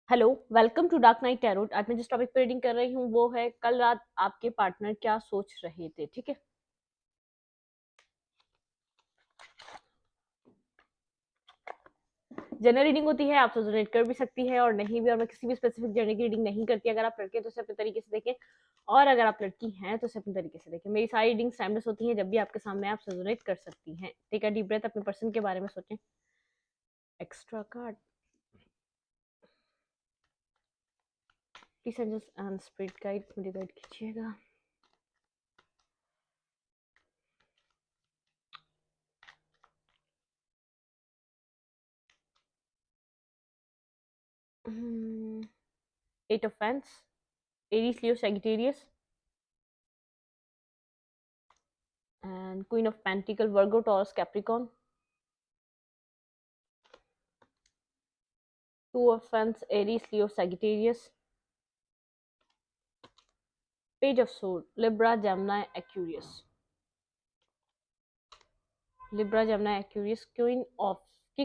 Hello, welcome to Dark Knight Tarot. आज मैं जिस टॉपिक पर रीडिंग कर रही हूँ वो है कल रात आपके पार्टनर क्या सोच रहे थे। ठीक है, जनरल रीडिंग होती है, आपसे रिलेट कर भी सकती है और नहीं भी, और मैं किसी भी स्पेसिफिक जर्नी की रीडिंग नहीं करती। अगर आप लड़के हैं तो उसे अपने तरीके से देखें, और अगर आप लड़की हैं तो उसे अपने तरीके से देखें। मेरी सारी रीडिंग्स टाइमलेस होती हैं, जब भी आपके सामने आप रिलेट कर सकती हैं। टेक अ डीप ब्रेथ, अपने पर्सन के बारे में सोचें। Extra card please and spirit guide मुझे गाइड कीजिएगा। एट ऑफ फैंस, Aries, Leo, Sagittarius and Queen of Pentacle, Virgo, Taurus, Capricorn. Two of Wands, Aries, Leo, Sagittarius. Page of Swords, Libra, Gemini, Aquarius. Libra, Gemini, Aquarius. King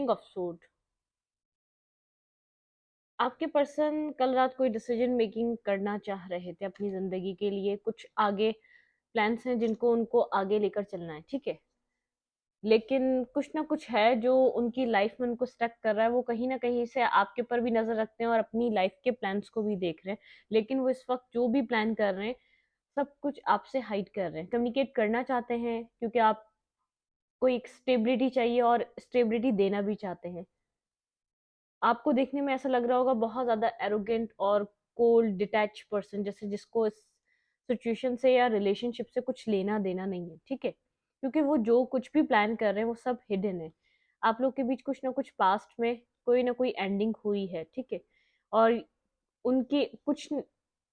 of Swords. आपके person कल रात कोई decision making करना चाह रहे थे अपनी जिंदगी के लिए। कुछ आगे प्लान्स हैं जिनको उनको आगे लेकर चलना है, ठीक है। लेकिन कुछ ना कुछ है जो उनकी लाइफ में उनको स्टक कर रहा है। वो कहीं ना कहीं से आपके ऊपर भी नजर रखते हैं और अपनी लाइफ के प्लान्स को भी देख रहे हैं। लेकिन वो इस वक्त जो भी प्लान कर रहे हैं सब कुछ आपसे हाइड कर रहे हैं। कम्युनिकेट करना चाहते हैं क्योंकि आप कोई एक स्टेबिलिटी चाहिए और स्टेबिलिटी देना भी चाहते हैं। आपको देखने में ऐसा लग रहा होगा बहुत ज्यादा एरोगेंट और कोल्ड डिटैच पर्सन, जैसे जिसको इस सिचुएशन से या रिलेशनशिप से कुछ लेना देना नहीं है, ठीक है। क्योंकि वो जो कुछ भी प्लान कर रहे हैं वो सब हिडन है। आप लोग के बीच कुछ ना कुछ पास्ट में कोई ना कोई एंडिंग हुई है, ठीक है। और उनके कुछ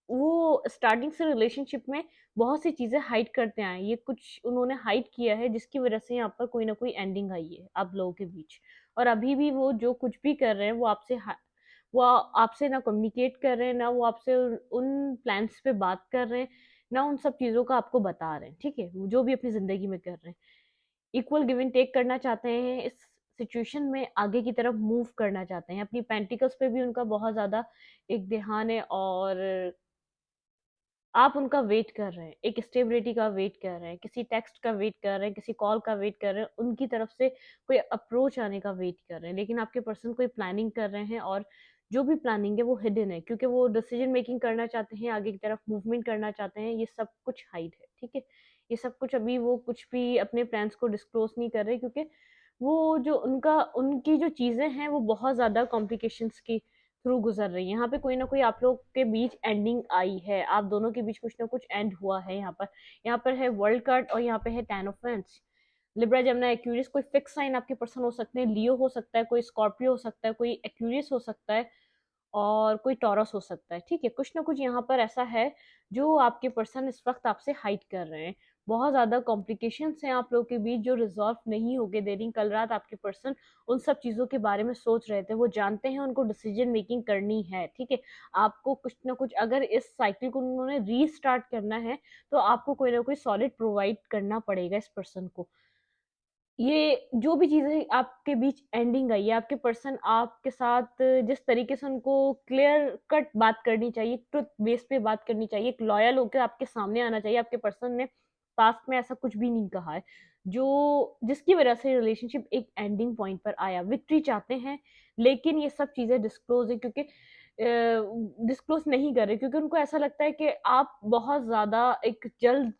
वो स्टार्टिंग से रिलेशनशिप में बहुत सी चीजें हाइड करते आए हैं। ये कुछ उन्होंने हाइड किया है जिसकी वजह से यहाँ पर कोई ना कोई एंडिंग आई है आप लोगों के बीच। और अभी भी वो जो कुछ भी कर रहे हैं वो आपसे ना कम्युनिकेट कर रहे हैं, ना वो आपसे उन प्लान्स पे बात कर रहे हैं, ना उन सब चीजों का आपको बता रहे हैं, ठीक है। वो जो भी अपनी जिंदगी में कर रहे हैं, इक्वल गिव एंड टेक करना चाहते हैं। इस सिचुएशन में आगे की तरफ मूव करना चाहते हैं। अपनी पेंटिकल्स पे भी उनका बहुत ज्यादा एक ध्यान है, और आप उनका वेट कर रहे हैं, एक स्टेबिलिटी का वेट कर रहे हैं, किसी टेक्स्ट का वेट कर रहे हैं, किसी कॉल का वेट कर रहे हैं, उनकी तरफ से कोई अप्रोच आने का वेट कर रहे हैं। लेकिन आपके पर्सन कोई प्लानिंग कर रहे हैं, और जो भी प्लानिंग है वो हिडन है क्योंकि वो डिसीजन मेकिंग करना चाहते हैं, आगे की तरफ मूवमेंट करना चाहते हैं। ये सब कुछ हाइड है, ठीक है। ये सब कुछ अभी वो कुछ भी अपने प्लान्स को डिस्क्लोज नहीं कर रहे क्योंकि वो जो उनकी जो चीजें हैं वो बहुत ज्यादा कॉम्प्लिकेशंस की थ्रू गुजर रही है। यहाँ पे कोई ना कोई आप लोग के बीच एंडिंग आई है, आप दोनों के बीच कुछ ना कुछ एंड हुआ है। यहाँ पर है वर्ल्ड कार्ड और यहाँ पे है ten of wands. Libra, Gemini, Aquarius, कोई फिक्स साइन आपके पर्सन हो सकते हैं। लियो हो सकता है, कोई स्कॉर्पियो हो सकता है, कोई एक्यूरियस हो सकता है, और कोई टॉरस हो सकता है, ठीक है। कुछ ना कुछ यहाँ पर ऐसा है जो आपके पर्सन इस वक्त आपसे हाइड कर रहे हैं। बहुत ज्यादा कॉम्प्लिकेशंस हैं आप लोगों के बीच जो रिजॉल्व नहीं होके दे रही। कल रात आपके पर्सन उन सब चीजों के बारे में सोच रहे थे। वो जानते हैं उनको डिसीजन मेकिंग करनी है, ठीक है। आपको कुछ ना कुछ, अगर इस साइकिल को उन्होंने रीस्टार्ट करना है तो आपको कोई ना कोई सॉलिड प्रोवाइड करना पड़ेगा इस पर्सन को। ये जो भी चीजें आपके बीच एंडिंग आई है, आपके पर्सन आपके साथ जिस तरीके से उनको क्लियर कट बात करनी चाहिए, ट्रुथ बेस पे बात करनी चाहिए, एक लॉयल होकर आपके सामने आना चाहिए। आपके पर्सन ने पास्ट में ऐसा कुछ भी नहीं कहा है जो जिसकी वजह से रिलेशनशिप एक एंडिंग पॉइंट पर आया। विक्ट्री चाहते हैं लेकिन ये सब चीजें डिस्क्लोज है क्योंकि डिस्क्लोज नहीं कर रहे क्योंकि उनको ऐसा लगता है कि आप बहुत ज्यादा एक जल्द,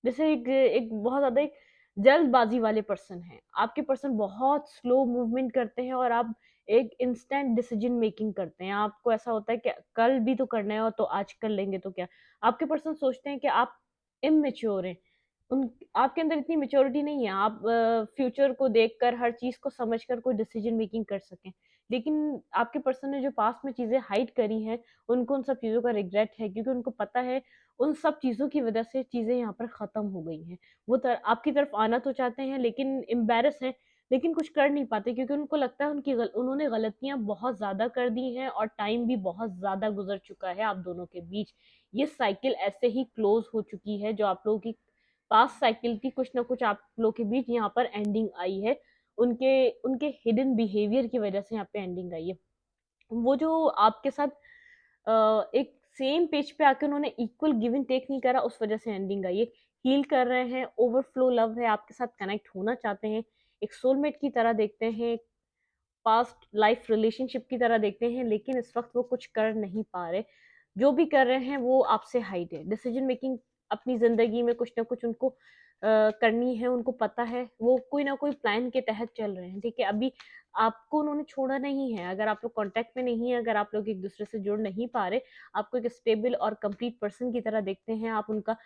जैसे एक बहुत ज्यादा एक जल्दबाजी वाले पर्सन हैं। आपके पर्सन बहुत स्लो मूवमेंट करते हैं और आप एक इंस्टेंट डिसीजन मेकिंग करते हैं। आपको ऐसा होता है कि कल भी तो करना है और तो आज कर लेंगे तो क्या। आपके पर्सन सोचते हैं कि आप इमेच्योर हैं। उन आपके अंदर इतनी मेच्योरिटी नहीं है आप फ्यूचर को देखकर हर चीज को समझकर कोई डिसीजन मेकिंग कर सकें। लेकिन आपके पर्सन ने जो पास्ट में चीजें हाइड करी हैं उनको उन सब चीजों का रिग्रेट है क्योंकि उनको पता है उन सब चीजों की वजह से चीजें यहाँ पर खत्म हो गई हैं। आपकी तरफ आना तो चाहते हैं लेकिन एम्बेरस हैं, लेकिन कुछ कर नहीं पाते क्योंकि उनको लगता है उन्होंने गलतियां बहुत ज्यादा कर दी हैं और टाइम भी बहुत ज्यादा गुजर चुका है आप दोनों के बीच। ये साइकिल ऐसे ही क्लोज हो चुकी है। जो आप लोगों की पास्ट साइकिल थी, कुछ ना कुछ आप लोगों के बीच यहाँ पर एंडिंग आई है। उनके उनके हिडन बिहेवियर की वजह से यहाँ पे एंडिंग आई है। वो जो आपके साथ एक सेम पेज पे आके उन्होंने इक्वल गिव एंड टेक नहीं करा, उस वजह से एंडिंग आई है। हील कर रहे हैं, ओवरफ्लो लव है, आपके साथ कनेक्ट होना चाहते हैं, एक सोलमेट की तरह देखते हैं, पास्ट लाइफ रिलेशनशिप की तरह देखते हैं, लेकिन इस वक्त वो कुछ कर नहीं पा रहे। जो भी कर रहे हैं वो आपसे हाइड है। डिसीजन मेकिंग अपनी जिंदगी में कुछ ना कुछ उनको करनी है, उनको पता है, वो कोई ना कोई प्लान के तहत चल रहे हैं, ठीक है। अभी आपको उन्होंने छोड़ा नहीं है, अगर आप लोग कांटेक्ट में नहीं है, अगर आप लोग एक दूसरे से जुड़ नहीं पा रहे, आपको एक स्टेबल और कंप्लीट पर्सन की तरह देखते हैं, आप उनका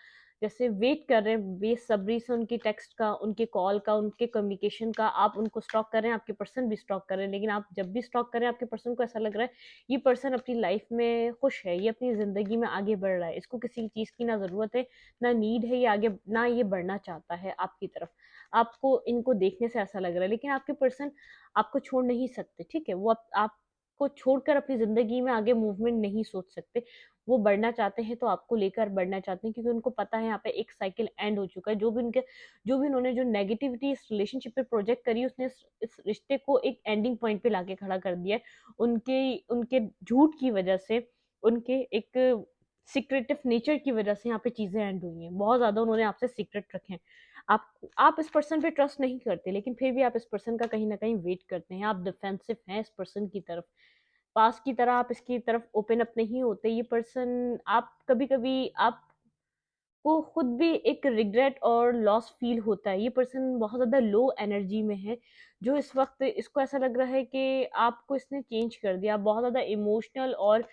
जैसे वेट कर रहे हैं बेसब्री से, उनके टेक्स्ट का, उनके कॉल का, उनके कम्युनिकेशन का, आप उनको स्टॉक कर रहे हैं, आपके पर्सन भी स्टॉक कर रहे हैं, लेकिन आप जब भी स्टॉक कर रहे हैं आपके पर्सन को ऐसा लग रहा है ये पर्सन अपनी लाइफ में खुश है, ये अपनी जिंदगी में आगे बढ़ रहा है, इसको किसी चीज की ना जरूरत है, ना नीड है, ये आगे ना ये बढ़ना चाहता है आपकी तरफ। आपको इनको देखने से ऐसा लग रहा है, लेकिन आपके पर्सन आपको छोड़ नहीं सकते, ठीक है। वो आपको छोड़कर अपनी जिंदगी में आगे मूवमेंट नहीं सोच सकते। वो बढ़ना चाहते हैं तो आपको लेकर बढ़ना चाहते हैं, क्योंकि उनको पता है यहाँ पे एक साइकिल एंड हो चुका है। जो भी उन्होंने जो नेगेटिविटी इस रिलेशनशिप पे प्रोजेक्ट करी, उसने इस रिश्ते को एक एंडिंग पॉइंट पे लाके खड़ा कर दिया है। उनके उनके झूठ की वजह से, उनके एक सीक्रेटिव नेचर की वजह से यहाँ पे चीजें एंड हुई हैं। बहुत ज्यादा उन्होंने आपसे सीक्रेट रखे हैं। आप इस पर्सन पे ट्रस्ट नहीं करते, लेकिन फिर भी आप इस पर्सन का कहीं ना कहीं वेट करते हैं, आप डिफेंसिव हैं इस पर्सन की तरफ। पास की तरह आप इसकी तरफ ओपन अप नहीं होते। ये पर्सन, आप कभी कभी आपको खुद भी एक रिग्रेट और लॉस फील होता है। ये पर्सन बहुत ज़्यादा लो एनर्जी में है, जो इस वक्त इसको ऐसा लग रहा है कि आपको इसने चेंज कर दिया। आप बहुत ज़्यादा इमोशनल और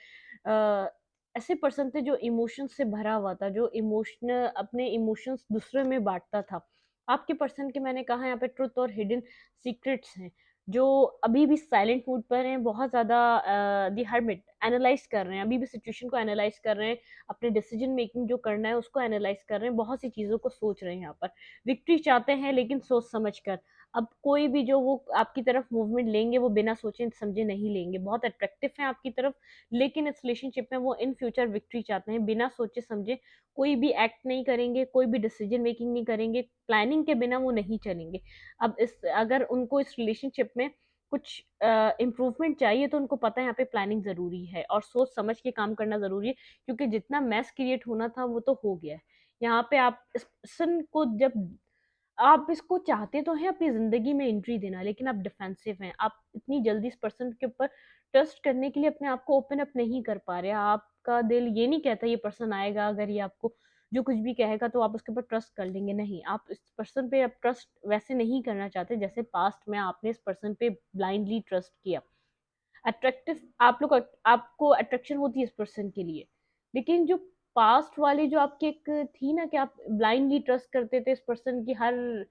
अ, ऐसे पर्सन थे जो इमोशंस से भरा हुआ था, जो इमोशनल अपने इमोशंस दूसरे में बांटता था। आपके पर्सन के, मैंने कहा, यहाँ पे ट्रुथ और हिडन सीक्रेट्स हैं, जो अभी भी साइलेंट मूड पर हैं, बहुत ज़्यादा दी हर्मिट एनालाइज कर रहे हैं, अभी भी सिचुएशन को एनालाइज कर रहे हैं, अपने डिसीजन मेकिंग जो करना है उसको एनालाइज कर रहे हैं, बहुत सी चीज़ों को सोच रहे हैं। यहाँ पर विक्ट्री चाहते हैं, लेकिन सोच समझ कर। अब कोई भी जो वो आपकी तरफ मूवमेंट लेंगे, वो बिना सोचे समझे नहीं लेंगे। बहुत अट्रैक्टिव हैं आपकी तरफ, लेकिन इस रिलेशनशिप में वो इन फ्यूचर विक्ट्री चाहते हैं, बिना सोचे समझे कोई भी एक्ट नहीं करेंगे, कोई भी डिसीजन मेकिंग नहीं करेंगे, प्लानिंग के बिना वो नहीं चलेंगे। अब इस अगर उनको इस रिलेशनशिप में कुछ इम्प्रूवमेंट चाहिए, तो उनको पता है यहाँ पे प्लानिंग ज़रूरी है और सोच समझ के काम करना ज़रूरी है, क्योंकि जितना मैस क्रिएट होना था वो तो हो गया है। यहाँ पे आप इस पर्सन को, जब आप इसको चाहते तो हैं अपनी ज़िंदगी में एंट्री देना, लेकिन आप डिफेंसिव हैं। आप इतनी जल्दी इस पर्सन के ऊपर ट्रस्ट करने के लिए अपने आप को ओपन अप नहीं कर पा रहे। आपका दिल ये नहीं कहता ये पर्सन आएगा, अगर ये आपको जो कुछ भी कहेगा तो आप उसके ऊपर ट्रस्ट कर लेंगे। नहीं, आप इस पर्सन पे अब ट्रस्ट वैसे नहीं करना चाहते जैसे पास्ट में आपने इस पर्सन पे ब्लाइंडली ट्रस्ट किया। अट्रैक्टिव आप लोग, आपको अट्रैक्शन होती है इस पर्सन के लिए, लेकिन जो पास्ट वाली जो आपकी एक थी ना, कि आप ब्लाइंडली ट्रस्ट करते थे इस पर्सन की, हर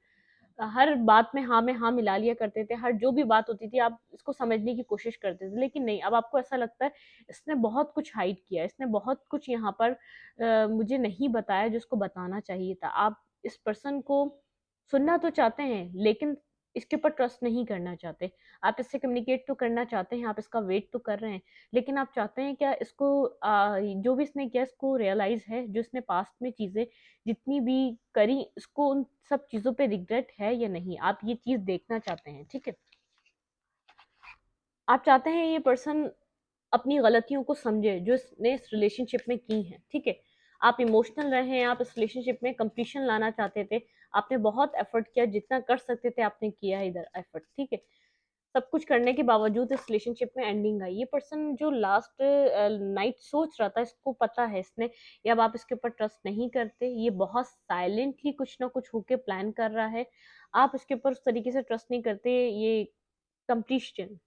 हर बात में हाँ मिला लिया करते थे, हर जो भी बात होती थी आप इसको समझने की कोशिश करते थे, लेकिन नहीं, अब आपको ऐसा लगता है इसने बहुत कुछ हाइड किया, इसने बहुत कुछ यहाँ पर मुझे नहीं बताया जो इसको बताना चाहिए था। आप इस पर्सन को सुनना तो चाहते हैं, लेकिन इसके ऊपर ट्रस्ट नहीं करना चाहते। आप इससे कम्युनिकेट तो करना चाहते हैं, आप इसका वेट तो कर रहे हैं, लेकिन आप चाहते हैं क्या इसको जो भी इसने किया इसको रियलाइज है, जो इसने पास्ट में चीजें जितनी भी करी, इसको उन सब चीजों पे रिग्रेट है या नहीं, आप ये चीज देखना चाहते हैं, ठीक है। आप चाहते हैं ये पर्सन अपनी गलतियों को समझे जो इसने इस रिलेशनशिप में की हैं, ठीक है। आप इमोशनल रहे हैं, आप इस रिलेशनशिप में कंप्लीशन लाना चाहते थे, आपने बहुत एफर्ट किया, जितना कर सकते थे आपने किया है इधर एफर्ट, ठीक है। सब कुछ करने के बावजूद इस रिलेशनशिप में एंडिंग आई। ये पर्सन जो लास्ट नाइट सोच रहा था, इसको पता है इसने, या अब आप इसके ऊपर ट्रस्ट नहीं करते, ये बहुत साइलेंटली कुछ ना कुछ होके प्लान कर रहा है, आप इसके ऊपर उस तरीके से ट्रस्ट नहीं करते। ये कंप्लीशन,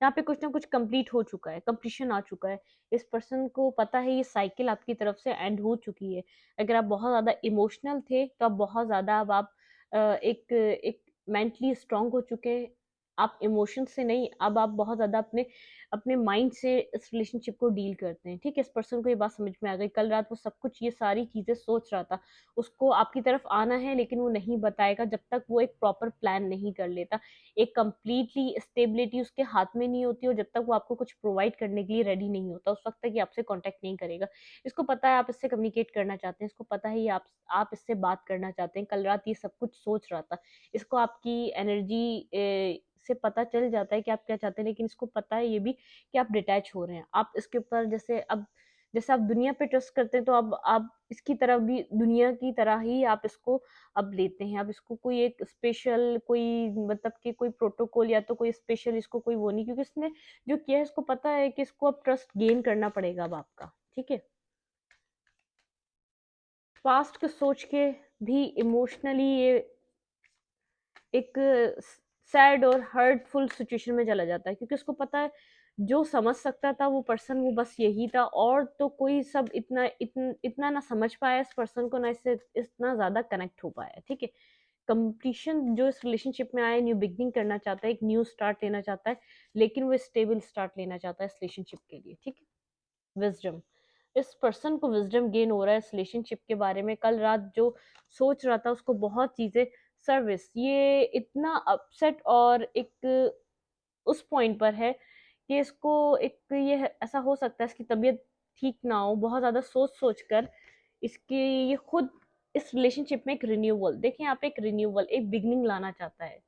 यहाँ पे कुछ ना कुछ कंप्लीट हो चुका है, कंप्लीशन आ चुका है। इस पर्सन को पता है ये साइकिल आपकी तरफ से एंड हो चुकी है। अगर आप बहुत ज़्यादा इमोशनल थे, तो अब बहुत ज़्यादा, अब आप एक एक मेंटली स्ट्रांग हो चुके हैं। आप इमोशन से नहीं, अब आप बहुत ज़्यादा अपने अपने माइंड से इस रिलेशनशिप को डील करते हैं, ठीक है। इस पर्सन को ये बात समझ में आ गई, कल रात वो सब कुछ ये सारी चीज़ें सोच रहा था, उसको आपकी तरफ आना है, लेकिन वो नहीं बताएगा जब तक वो एक प्रॉपर प्लान नहीं कर लेता, एक कंप्लीटली स्टेबिलिटी उसके हाथ में नहीं होती, और जब तक वो आपको कुछ प्रोवाइड करने के लिए रेडी नहीं होता, उस वक्त तक ये आपसे कांटेक्ट नहीं करेगा। इसको पता है आप इससे कम्युनिकेट करना चाहते हैं, इसको पता है ये आप इससे बात करना चाहते हैं, कल रात ये सब कुछ सोच रहा था, इसको आपकी एनर्जी से पता चल जाता है कि आप क्या चाहते हैं, लेकिन इसको पता है ये भी कि आप डिटैच हो रहे हैं। आप इसके ऊपर जैसे आप दुनिया पे ट्रस्ट करते हैं, तो अब आप इसकी तरह भी दुनिया की तरह ही आप इसको अब लेते हैं। अब इसको कोई एक स्पेशल कोई मतलब कि कोई प्रोटोकॉल या तो कोई स्पेशल इसको कोई वो नहीं, क्योंकि इसने जो किया है इसको पता है कि इसको अब ट्रस्ट गेन करना पड़ेगा अब आपका, ठीक है। पास्ट को सोच के भी इमोशनली ये एक सैड और हर्टफुल सिचुएशन में चला जाता है, क्योंकि उसको पता है जो समझ सकता था वो पर्सन वो बस यही था, और तो कोई सब इतना ना समझ पाया इस पर्सन को, ना इससे इतना ज्यादा कनेक्ट हो पाया, ठीक है। कंप्लीशन जो इस रिलेशनशिप में आया, न्यू बिगनिंग करना चाहता है, एक न्यू स्टार्ट लेना चाहता है, लेकिन वो स्टेबल स्टार्ट लेना चाहता है इस रिलेशनशिप के लिए, ठीक है। विजडम, इस पर्सन को विजडम गेन हो रहा है इस रिलेशनशिप के बारे में। कल रात जो सोच रहा था उसको बहुत चीजें सर्विस, ये इतना अपसेट और एक उस पॉइंट पर है कि इसको एक ये ऐसा हो सकता है इसकी तबीयत ठीक ना हो, बहुत ज्यादा सोच सोच कर इसकी ये खुद इस रिलेशनशिप में एक रिन्यूअल, देखिए यहाँ पे एक रिन्यूअल एक बिगनिंग लाना चाहता है।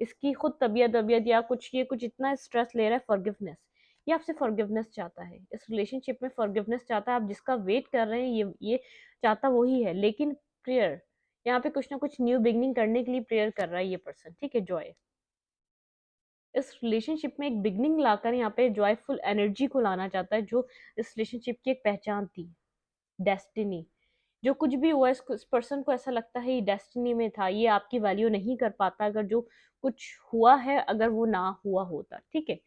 इसकी खुद तबीयत तबीयत या कुछ ये कुछ इतना स्ट्रेस ले रहा है, फॉरगिवनेस, ये आपसे फॉरगिवनेस चाहता है इस रिलेशनशिप में, फॉरगिवनेस चाहता है। आप जिसका वेट कर रहे हैं ये चाहता वही है, लेकिन प्रेयर यहाँ पे कुछ ना कुछ न्यू बिगनिंग करने के लिए प्रेयर कर रहा है ये पर्सन, ठीक है। जॉय, इस रिलेशनशिप में एक बिगनिंग लाकर यहाँ पे जॉयफुल एनर्जी को लाना चाहता है, जो इस रिलेशनशिप की एक पहचान थी, डेस्टिनी। जो कुछ भी हुआ इस पर्सन को ऐसा लगता है ये डेस्टिनी में था, ये आपकी वैल्यू नहीं कर पाता अगर जो कुछ हुआ है अगर वो ना हुआ होता, ठीक है।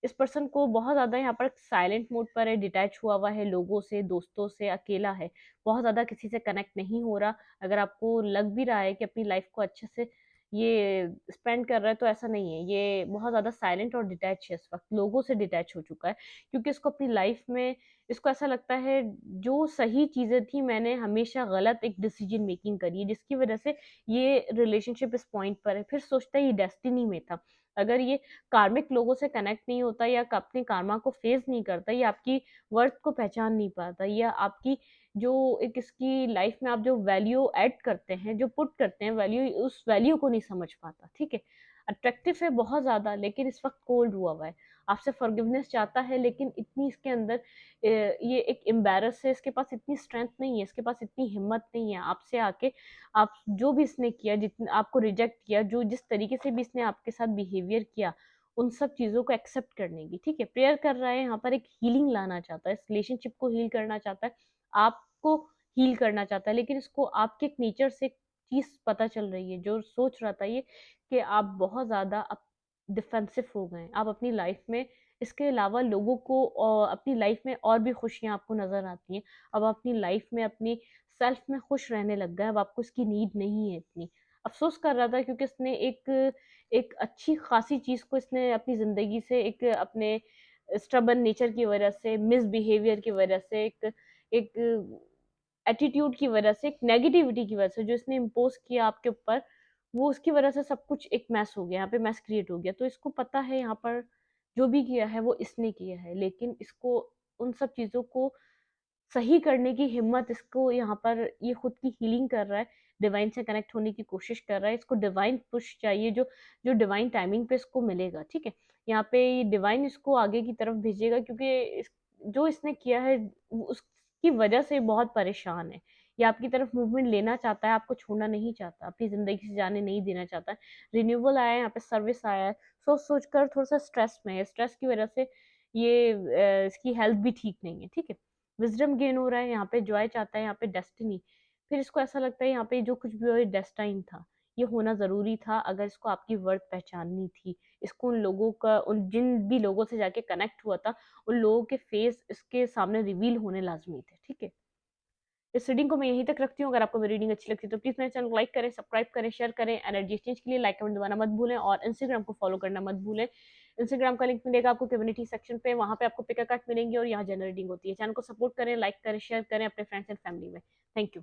इस पर्सन को बहुत ज्यादा यहाँ पर साइलेंट मोड पर है, डिटैच हुआ हुआ है लोगों से, दोस्तों से, अकेला है, बहुत ज्यादा किसी से कनेक्ट नहीं हो रहा। अगर आपको लग भी रहा है कि अपनी लाइफ को अच्छे से ये स्पेंड कर रहा है, तो ऐसा नहीं है, ये बहुत ज्यादा साइलेंट और डिटैच है, इस वक्त लोगों से डिटैच हो चुका है, क्योंकि इसको अपनी लाइफ में इसको ऐसा लगता है जो सही चीजें थी मैंने हमेशा गलत एक डिसीजन मेकिंग करी है, जिसकी वजह से ये रिलेशनशिप इस पॉइंट पर है। फिर सोचता है ये डेस्टिनी में था। अगर ये कार्मिक लोगों से कनेक्ट नहीं होता या अपने कार्मा को फेस नहीं करता, या आपकी वर्थ को पहचान नहीं पाता, या आपकी जो एक इसकी लाइफ में आप जो वैल्यू ऐड करते हैं, जो पुट करते हैं वैल्यू, उस वैल्यू को नहीं समझ पाता, ठीक है। अट्रैक्टिव है बहुत ज्यादा, लेकिन इस वक्त कोल्ड हुआ हुआ है, आपसे फॉरगिवनेस चाहता है, लेकिन इतनी इसके अंदर ये एक एम्बैरस है, इसके पास इतनी स्ट्रेंथ नहीं है, इसके पास इतनी हिम्मत नहीं है आपसे आके, आप जो भी इसने किया, जितने आपको रिजेक्ट किया, जो जिस तरीके से भी इसने आपके साथ बिहेवियर किया, उन सब चीजों को एक्सेप्ट करने की, ठीक है, प्रेयर कर रहा है यहाँ पर, एक हीलिंग लाना चाहता है, इस रिलेशनशिप को हील करना चाहता है, आपको हील करना चाहता है, लेकिन इसको आपके नेचर से एक चीज पता चल रही है, जो सोच रहा था ये कि आप बहुत ज्यादा डिफेंसिव हो गए हैं, आप अपनी लाइफ में इसके अलावा लोगों को अपनी लाइफ में और भी खुशियां आपको नजर आती हैं, अब आप अपनी लाइफ में अपनी सेल्फ में खुश रहने लग गए, अब आपको इसकी नीड नहीं है इतनी। अफसोस कर रहा था क्योंकि इसने एक अच्छी खासी चीज को इसने अपनी जिंदगी से, एक अपने स्टबन नेचर की वजह से, मिसबिहेवियर की वजह से, एक एटीट्यूड की वजह से, एक नेगेटिविटी की वजह से जो इसने इम्पोज किया आपके ऊपर, वो उसकी वजह से सब कुछ एक मैस हो गया, यहाँ पे मैस क्रिएट हो गया। तो इसको पता है यहाँ पर जो भी किया है वो इसने किया है, लेकिन इसको उन सब चीजों को सही करने की हिम्मत, इसको यहाँ पर ये खुद की हीलिंग कर रहा है, डिवाइन से कनेक्ट होने की कोशिश कर रहा है, इसको डिवाइन पुश चाहिए, जो जो डिवाइन टाइमिंग पे इसको मिलेगा, ठीक है। यहाँ पे डिवाइन इसको आगे की तरफ भेजेगा, क्योंकि जो इसने किया है उसकी वजह से बहुत परेशान है, ये आपकी तरफ मूवमेंट लेना चाहता है, आपको छोड़ना नहीं चाहता, अपनी जिंदगी से जाने नहीं देना चाहता है। रिन्यूअल आया है यहाँ पे, सर्विस आया है, सोच सोच कर थोड़ा सा स्ट्रेस में है, स्ट्रेस की वजह से ये इसकी हेल्थ भी ठीक नहीं है, ठीक है। विजडम गेन हो रहा है यहाँ पे, जॉय चाहता है यहाँ पे, डेस्टिनी, फिर इसको ऐसा लगता है यहाँ पे जो कुछ भी हो डेस्टाइन था, ये होना जरूरी था, अगर इसको आपकी वर्थ पहचाननी थी, इसको उन लोगों का, उन जिन भी लोगों से जाके कनेक्ट हुआ था, उन लोगों के फेस इसके सामने रिवील होने लाजमी थे, ठीक है। इस रीडिंग को मैं यहीं तक रखती हूँ। अगर आपको मेरी रीडिंग अच्छी लगती है तो प्लीज मेरे चैनल को लाइक करें, सब्सक्राइब करें, शेयर करें। एनर्जी एक्सचेंज के लिए लाइक कमेंट दबाना मत भूलें, और इंस्टाग्राम को फॉलो करना मत भूलें। इंस्टाग्राम का लिंक मिलेगा आपको कम्युनिटी सेक्शन पे, वहां पे आपको पिक कार्ड मिलेंगे और यहाँ जनरल रीडिंग होती है। चैनल को सपोर्ट करें, लाइक करें, शेयर करें अपने फ्रेंड्स एंड फैमिली में। Thank you.